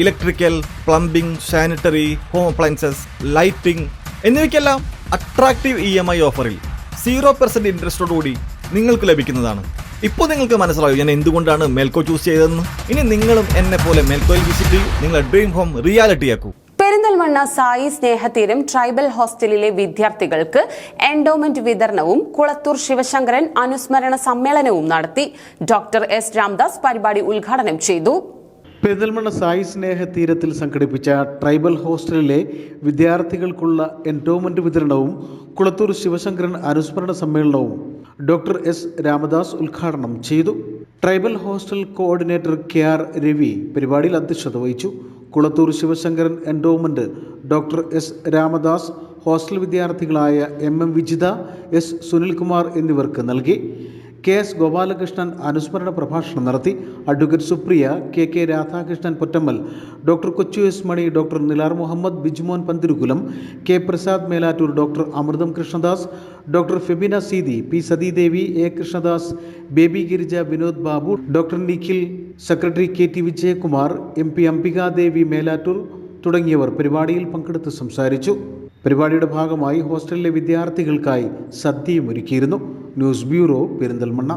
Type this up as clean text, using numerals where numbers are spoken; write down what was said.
Electrical, plumbing, sanitary, home appliances, lighting എന്നിവയ്ക്കെല്ലാം attractive EMI ഓഫറിൽ 0% ഇൻട്രസ്റ്റോടുകൂടി നിങ്ങൾക്ക് ലഭിക്കുന്നതാണ്. ഇപ്പോൾ നിങ്ങൾക്ക് മനസ്സിലാവും ഞാൻ എന്തുകൊണ്ടാണ് മെൽക്കോ ചൂസ് ചെയ്തതെന്ന്. ഇനി നിങ്ങളും എന്നെ പോലെ മെൽക്കോയിൽ വിസിറ്റ് ചെയ്യൂ, നിങ്ങളുടെ ഡ്രീം ഹോം റിയാലിറ്റിയാക്കൂ. പെരിന്തൽമണ്ണ സായി സ്നേഹതീരം ട്രൈബൽ ഹോസ്റ്റലിലെ വിദ്യാർത്ഥികൾക്ക് എൻഡോമെന്റ് വിതരണവും കുളത്തൂർ ശിവശങ്കരൻ അനുസ്മരണ സമ്മേളനവും നടത്തി. Doctor S. രാംദാസ് പരിപാടി ഉദ്ഘാടനം ചെയ്തു. പെരിന്തൽമണ്ണ സായി സ്നേഹതീരത്തിൽ സംഘടിപ്പിച്ച ട്രൈബൽ ഹോസ്റ്റലിലെ വിദ്യാർത്ഥികൾക്കുള്ള എൻഡോമെന്റ് വിതരണവും കുളത്തൂർ ശിവശങ്കരൻ അനുസ്മരണ സമ്മേളനവും ഡോക്ടർ S. രാമദാസ് ഉദ്ഘാടനം ചെയ്തു. Tribal hostel coordinator KR Ravi പരിപാടിയിൽ അധ്യക്ഷത വഹിച്ചു. Kulathur Sivasankaran endowment doctor S. Ramadas hostel വിദ്യാർത്ഥികളായ MM വിജിത, S. സുനിൽകുമാർ എന്നിവർക്ക് നൽകി. KS ഗോപാലകൃഷ്ണൻ അനുസ്മരണ പ്രഭാഷണം നടത്തി. Advocate Supriya, KK Radhakrishnan Pottammal, doctor Kochu S. Mani, doctor Nilar Muhammad, Bijumon Panthirukulam, K. Prasad Melattur, doctor Amritham Krishnadas, doctor Febina Seethi, P. Sathidevi, A. Krishnadas, Baby Girija, Vinod Babu, doctor Nikhil, secretary KT Vijayakumar, MP Ambikadevi Melattur തുടങ്ങിയവർ പരിപാടിയിൽ പങ്കെടുത്ത് സംസാരിച്ചു. പരിപാടിയുടെ ഭാഗമായി ഹോസ്റ്റലിലെ വിദ്യാർത്ഥികൾക്കായി സദ്യയും ഒരുക്കിയിരുന്നു. News bureau, Perinthalmanna.